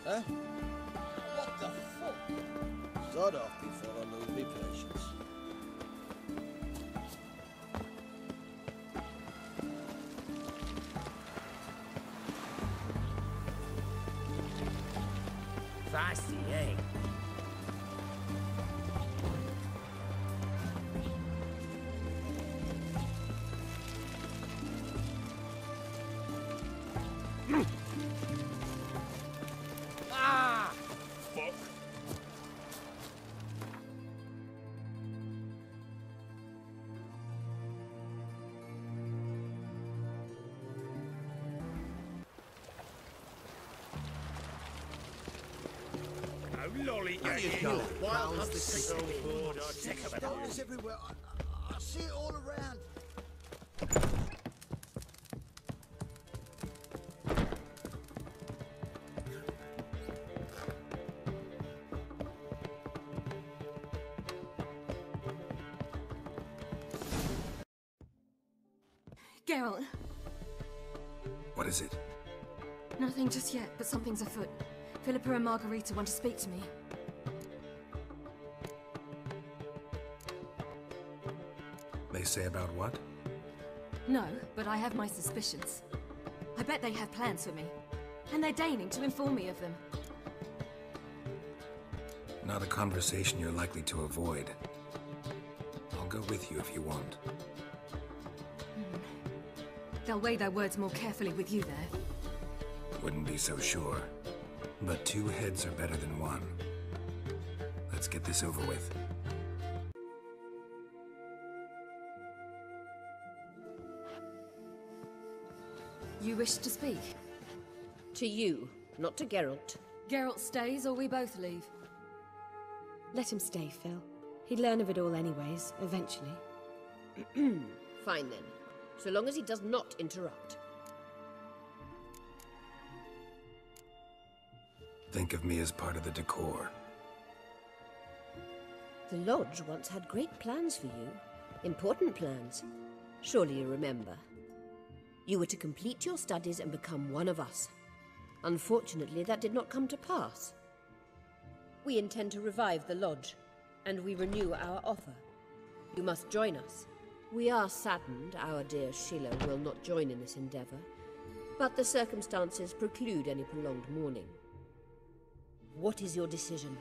Eh? What the fuck? Start off before I lose my patience. Feisty, eh? Ah! Fuck. Oh, lolly, you go. Wild How's hunter this so so bored, I'd sick of it. Stars everywhere. I see it all around. Geralt. What is it? Nothing just yet, but something's afoot. Philippa and Margarita want to speak to me. They say about what? No, but I have my suspicions. I bet they have plans for me. And they're deigning to inform me of them. Not a conversation you're likely to avoid. I'll go with you if you want. They'll weigh their words more carefully with you there. Wouldn't be so sure. But two heads are better than one. Let's get this over with. You wish to speak? To you, not to Geralt. Geralt stays or we both leave? Let him stay, Phil. He'd learn of it all anyways, eventually. Fine then. So long as he does not interrupt. Think of me as part of the decor. The Lodge once had great plans for you. Important plans. Surely you remember. You were to complete your studies and become one of us. Unfortunately, that did not come to pass. We intend to revive the Lodge, and we renew our offer. You must join us. We are saddened our dear Sheila will not join in this endeavor, but the circumstances preclude any prolonged mourning. What is your decision?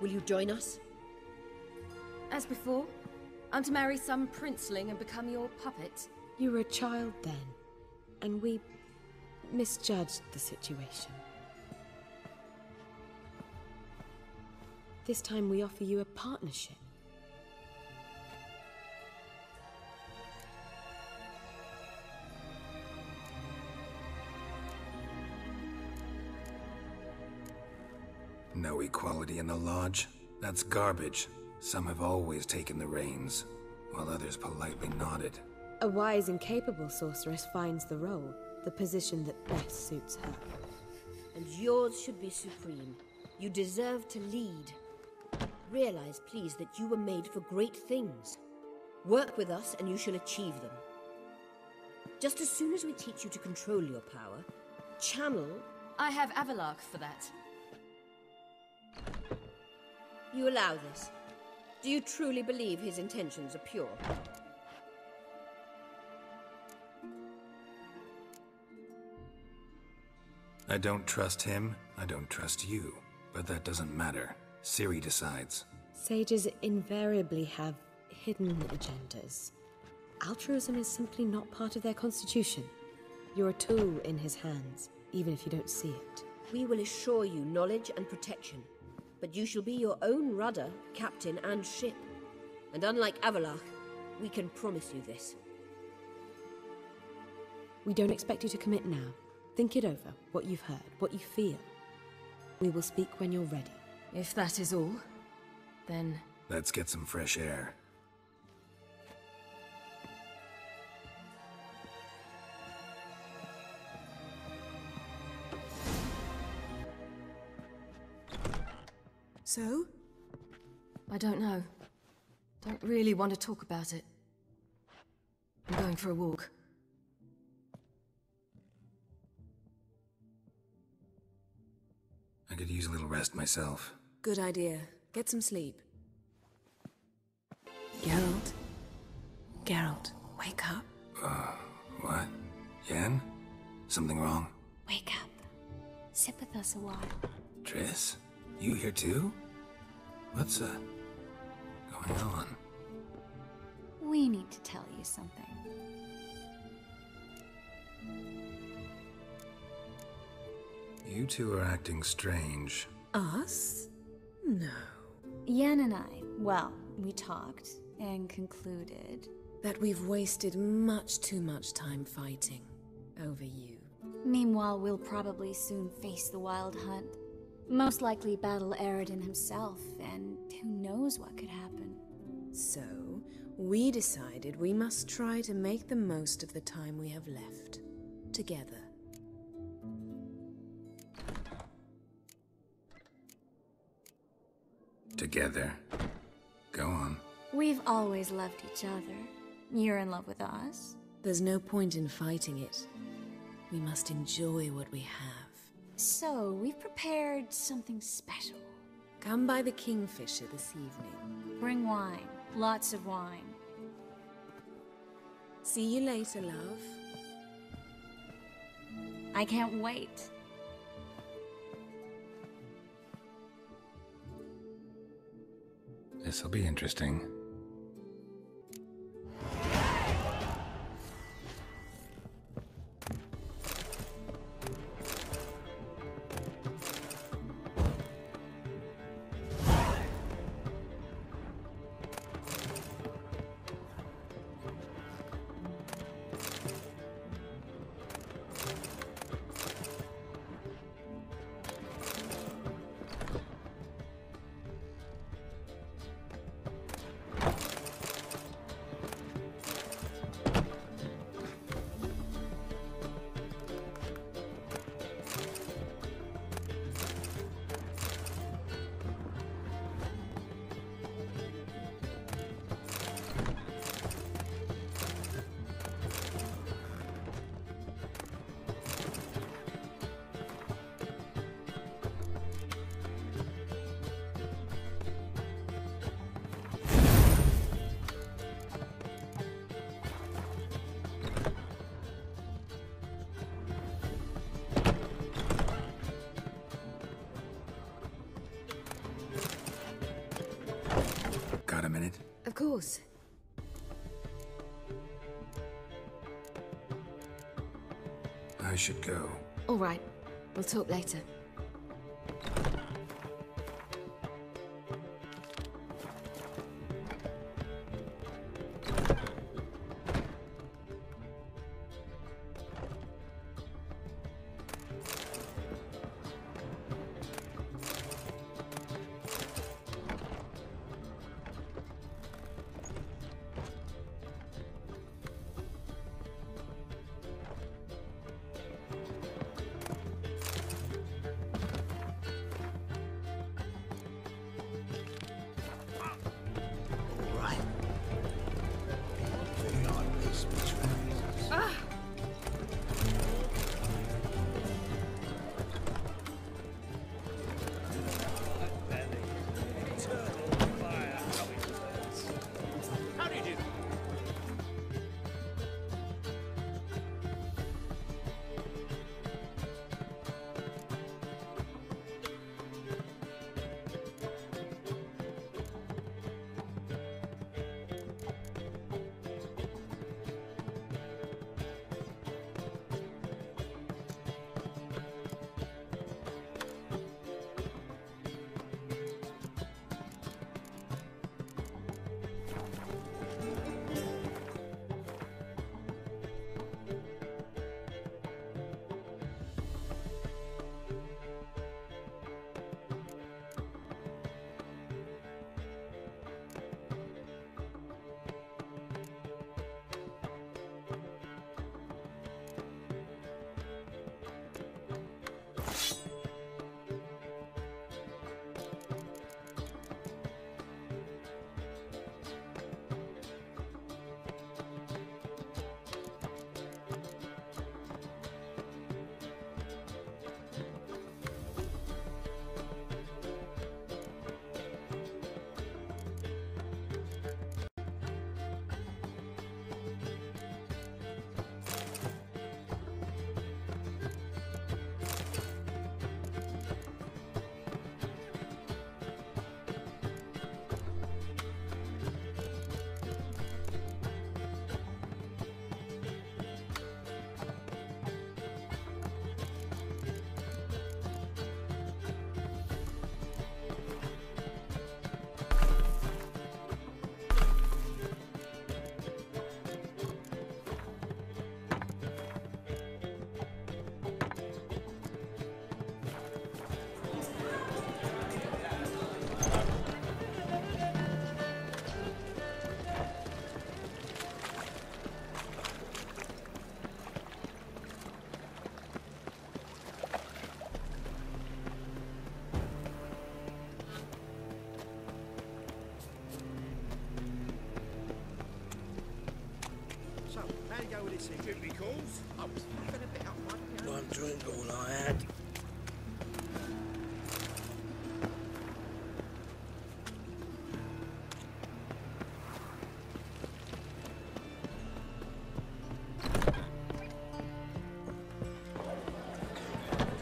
Will you join us? As before, I'm to marry some princeling and become your puppet. You were a child then, and we misjudged the situation. This time we offer you a partnership. No equality in the Lodge? That's garbage. Some have always taken the reins, while others politely nodded. A wise and capable sorceress finds the role, the position that best suits her. And yours should be supreme. You deserve to lead. Realize, please, that you were made for great things. Work with us and you shall achieve them. Just as soon as we teach you to control your power, channel... I have Avalak for that. You allow this? Do you truly believe his intentions are pure? I don't trust him, I don't trust you. But that doesn't matter. Ciri decides. Sages invariably have hidden agendas. Altruism is simply not part of their constitution. You're a tool in his hands, even if you don't see it. We will assure you knowledge and protection, but you shall be your own rudder, captain, and ship. And unlike Avalak, we can promise you this. We don't expect you to commit now. Think it over, what you've heard, what you feel. We will speak when you're ready. If that is all, then... Let's get some fresh air. So? I don't know. Don't really want to talk about it. I'm going for a walk. I could use a little rest myself. Good idea. Get some sleep. Geralt? Geralt, wake up. What? Yen? Something wrong? Wake up. Sit with us a while. Triss? You here too? What's, going on? We need to tell you something. You two are acting strange. Us? No. Yen and I, well, we talked and concluded That we've wasted much too much time fighting over you. Meanwhile, we'll probably soon face the Wild Hunt. Most likely battle Aradin himself, and who knows what could happen. So, we decided we must try to make the most of the time we have left. Together. Together. Go on. We've always loved each other. You're in love with us. There's no point in fighting it. We must enjoy what we have. So, we've prepared something special. Come by the Kingfisher this evening. Bring wine. Lots of wine. See you later, love. I can't wait. This'll be interesting. Got a minute? Of course. I should go. All right. We'll talk later. you go with this security calls? I was having a bit up my One drink all I had.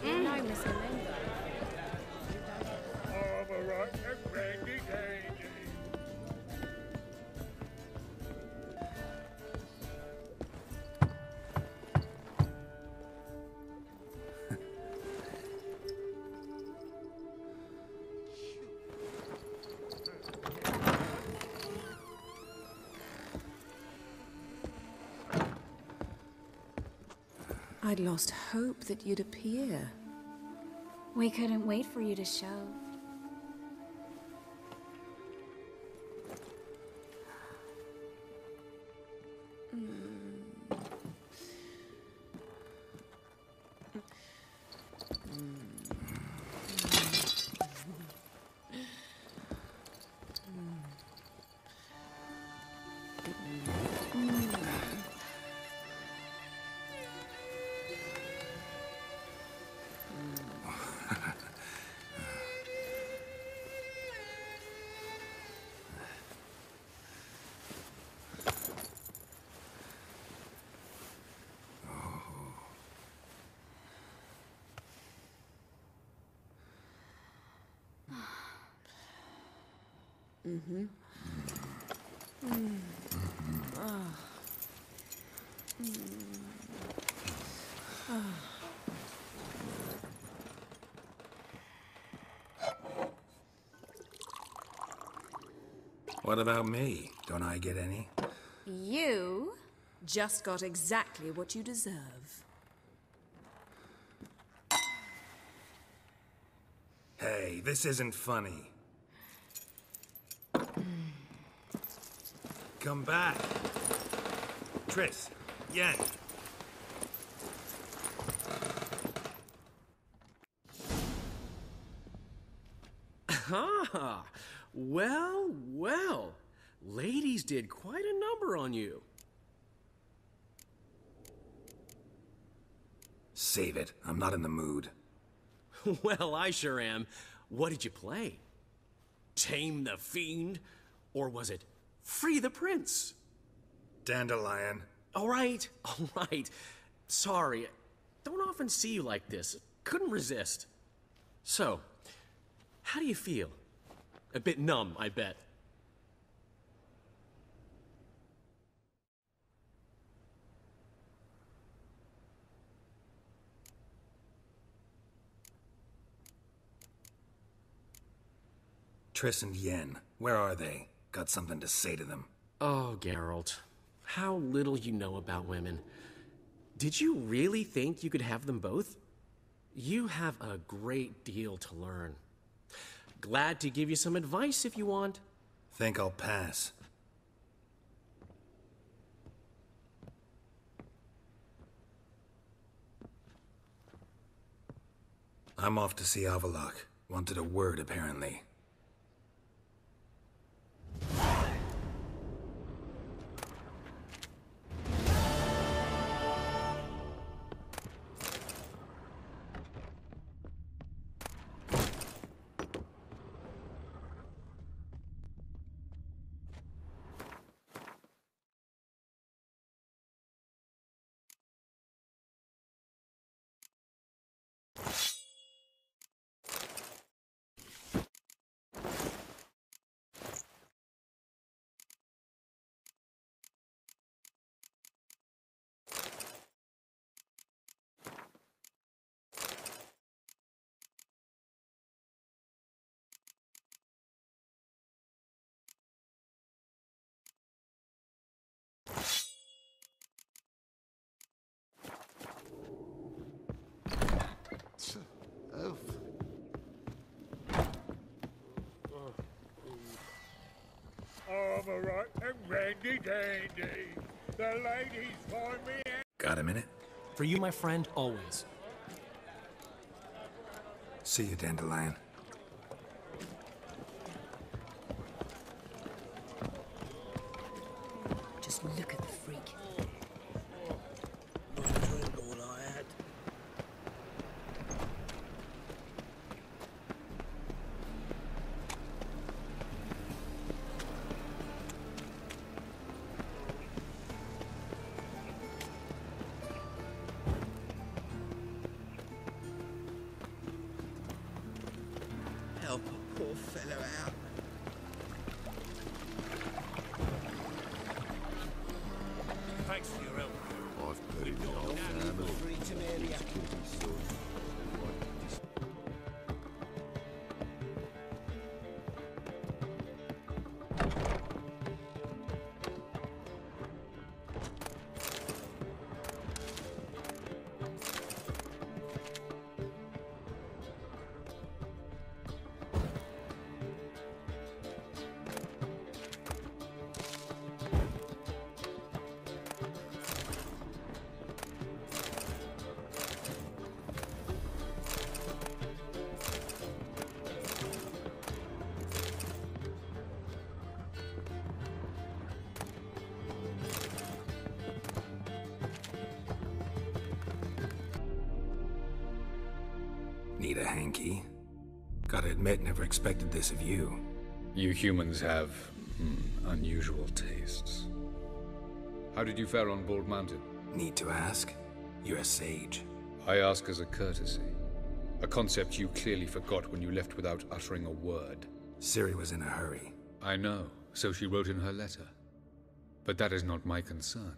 No, Miss Melinda. All right, and Randy Dandy. I'd lost hope that you'd appear. We couldn't wait for you to show. What about me? Don't I get any? You just got exactly what you deserve. Hey, this isn't funny. Come back. Tris, Yen. Ah, well, well. Ladies did quite a number on you. Save it. I'm not in the mood. Well, I sure am. What did you play? Tame the Fiend? Or was it Free the Prince? Dandelion. All right. Sorry. Don't often see you like this. Couldn't resist. So, how do you feel? A bit numb, I bet. Tris and Yen. Where are they? Got something to say to them. Oh, Geralt. How little you know about women. Did you really think you could have them both? You have a great deal to learn. Glad to give you some advice if you want. Think I'll pass. I'm off to see Avalok. Wanted a word, apparently. All right, and Randy Dandy. The ladies find me out. Got a minute? For you, my friend, always. See you, Dandelion. Just look at the freak. help a poor fellow out. Thanks for your help. I've paid the old family. Free to marry He's killed his son. Need a hanky? Gotta admit, never expected this of you. You humans have unusual tastes. How did you fare on Bald Mountain? Need to ask? You're a sage. I ask as a courtesy. A concept you clearly forgot when you left without uttering a word. Ciri was in a hurry. I know, so she wrote in her letter. But that is not my concern.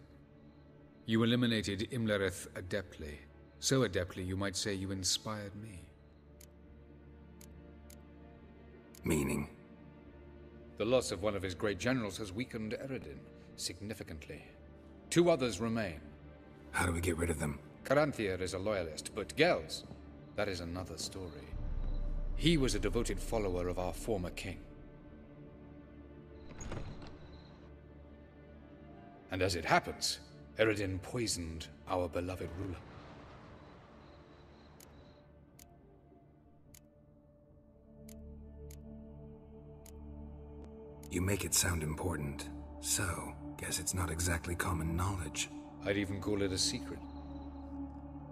You eliminated Imlerith adeptly. So adeptly, you might say you inspired me. Meaning? The loss of one of his great generals has weakened Eredin significantly. 2 others remain. How do we get rid of them? Caranthier is a loyalist, but Gels, that is another story. He was a devoted follower of our former king. And as it happens, Eredin poisoned our beloved ruler. You make it sound important. So, guess it's not exactly common knowledge. I'd even call it a secret.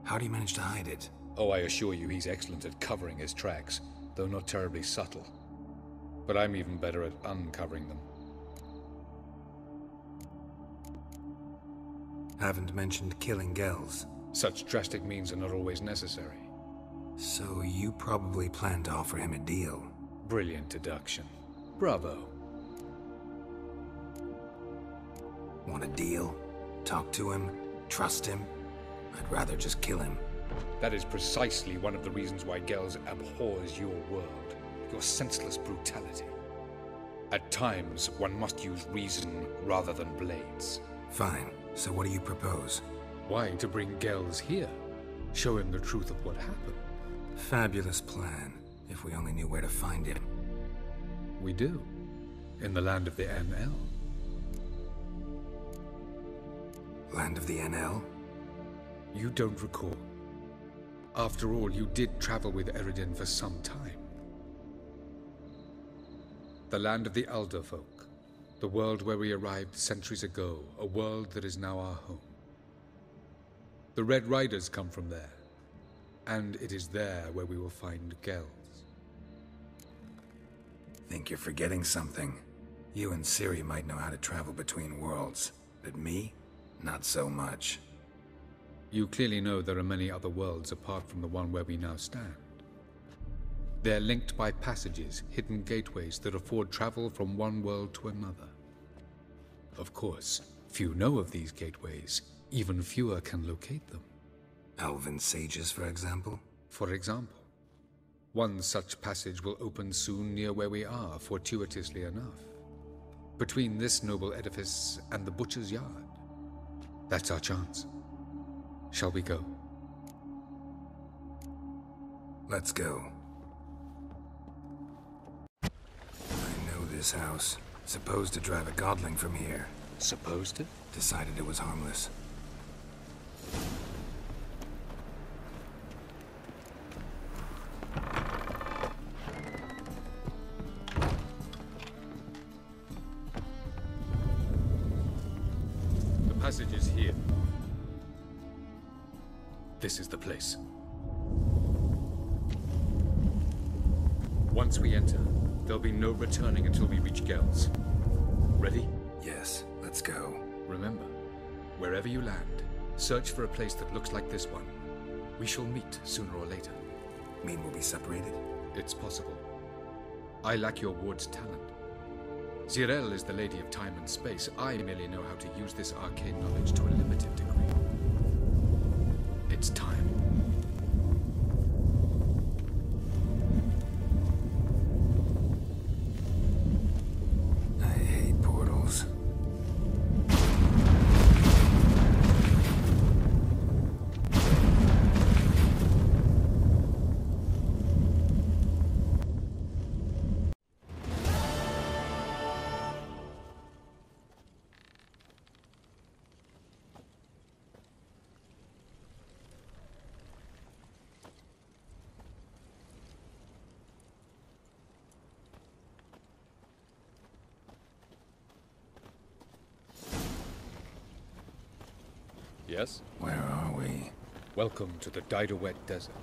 How do you manage to hide it? Oh, I assure you he's excellent at covering his tracks, though not terribly subtle. But I'm even better at uncovering them. Haven't mentioned killing Gels. Such drastic means are not always necessary. So you probably plan to offer him a deal. Brilliant deduction. Bravo. Want a deal? Talk to him? Trust him? I'd rather just kill him. That is precisely one of the reasons why Gels abhors your world. Your senseless brutality. At times, one must use reason rather than blades. Fine. So what do you propose? Why, to bring Gels here. Show him the truth of what happened. Fabulous plan. If we only knew where to find him. We do. In the land of the NL. Land of the NL? You don't recall. After all, you did travel with Eredin for some time. The land of the Alderfolk. The world where we arrived centuries ago. A world that is now our home. The Red Riders come from there. And it is there where we will find Gels. Think you're forgetting something. You and Ciri might know how to travel between worlds. But me? Not so much. You clearly know there are many other worlds apart from the one where we now stand. They're linked by passages, hidden gateways that afford travel from one world to another. Of course, few know of these gateways. Even fewer can locate them. Elven sages, for example? For example. One such passage will open soon near where we are, fortuitously enough. Between this noble edifice and the butcher's yard. That's our chance. Shall we go? Let's go. I know this house. Supposed to drive a godling from here. Supposed to? Decided it was harmless. The passage is here. This is the place. Once we enter, there'll be no returning until we reach Gels. Ready? Yes, let's go. Remember, wherever you land, search for a place that looks like this one. We shall meet sooner or later. Mean we'll be separated? It's possible. I lack your ward's talent. Zirel is the lady of time and space. I merely know how to use this arcane knowledge to a limited degree. It's time. I hate portals. Yes? Where are we? Welcome to the Du여자를 Desert.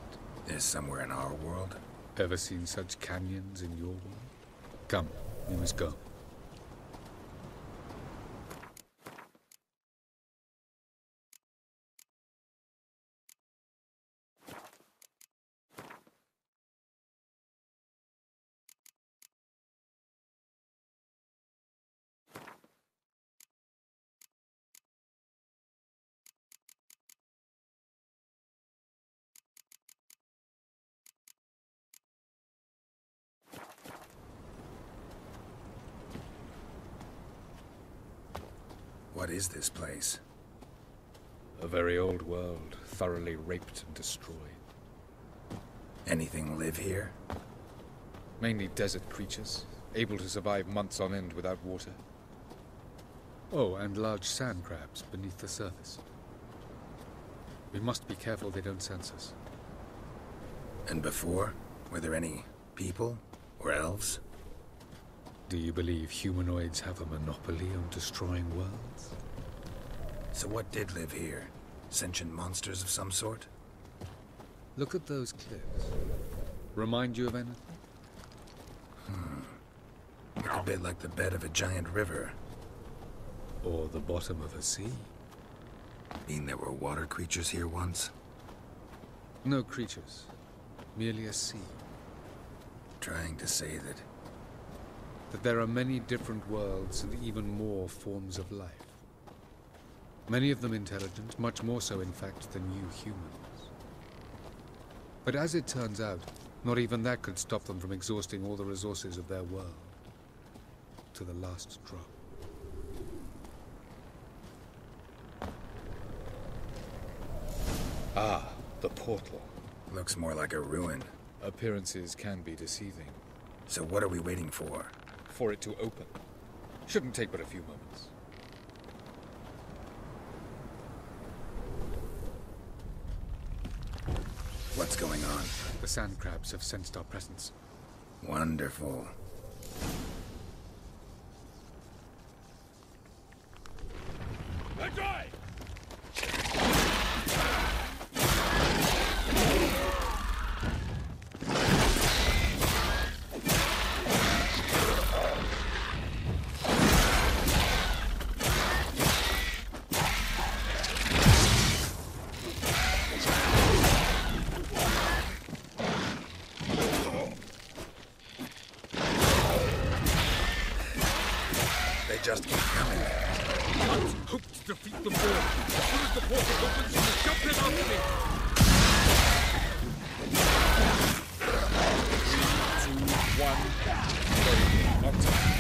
Is somewhere in our world? Ever seen such canyons in your world? Come, we must go. What is this place? A very old world, thoroughly raped and destroyed. Anything live here? Mainly desert creatures, able to survive months on end without water. Oh, and large sand crabs beneath the surface. We must be careful they don't sense us. And before? Were there any people? Or elves? Do you believe humanoids have a monopoly on destroying worlds? So what did live here? Sentient monsters of some sort? Look at those cliffs. Remind you of anything? Look a bit like the bed of a giant river. Or the bottom of a sea. Mean there were water creatures here once? No creatures. Merely a sea. Trying to say that there are many different worlds and even more forms of life. Many of them intelligent, much more so in fact than you humans. But as it turns out, not even that could stop them from exhausting all the resources of their world. To the last drop. Ah, the portal. Looks more like a ruin. Appearances can be deceiving. So what are we waiting for? For it to open. Shouldn't take but a few moments. What's going on? The sand crabs have sensed our presence. Wonderful. Enjoy! Just keep coming. Hope to defeat them all. As soon as the portal opens, you will jump in after me. 3, 2, 1. Sorry, not time.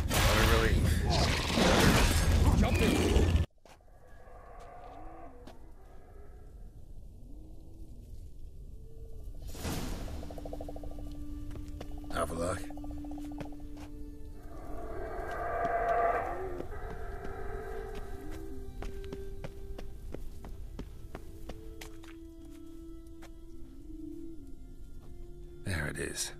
What a relief. Jump in. Avalok. There it is.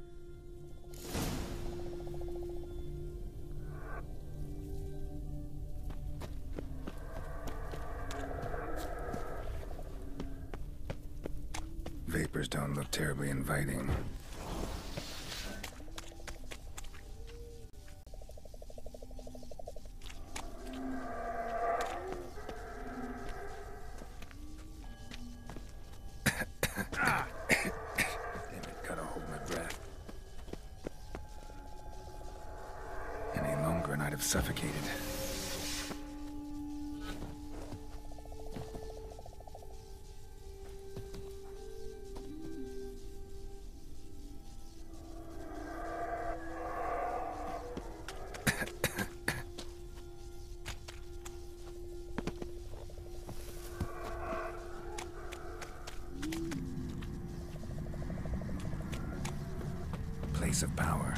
Vapors don't look terribly inviting. have suffocated. Place of power.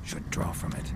Should draw from it.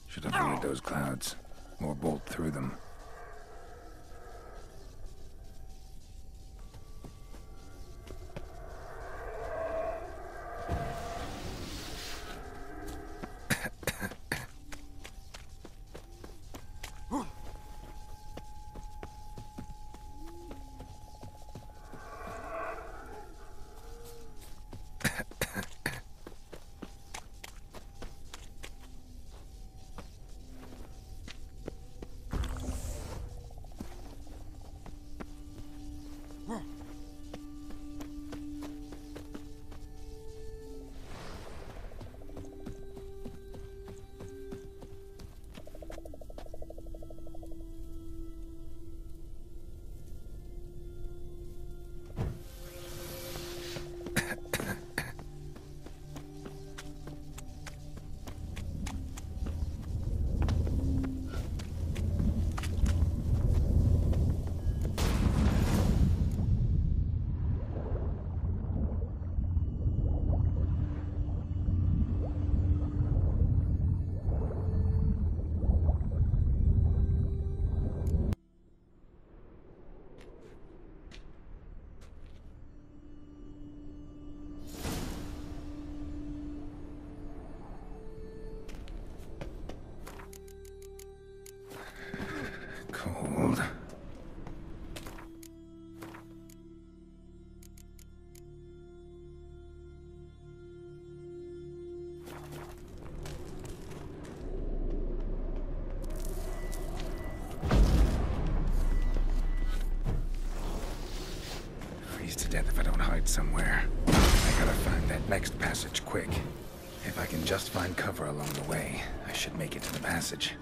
Should avoid those clouds, or bolt through them. Cold. Freeze to death if I don't hide somewhere. I gotta find that next passage quick. If I can just find cover along the way, I should make it to the passage.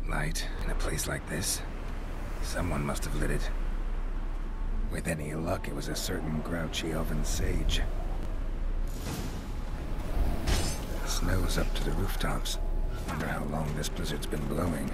Light in a place like this? Someone must have lit it. With any luck, it was a certain grouchy elven sage. The snow's up to the rooftops. Wonder how long this blizzard's been blowing.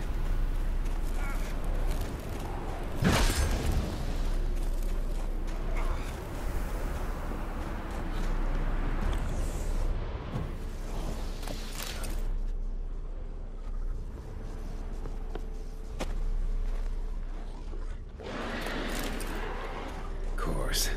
Of course.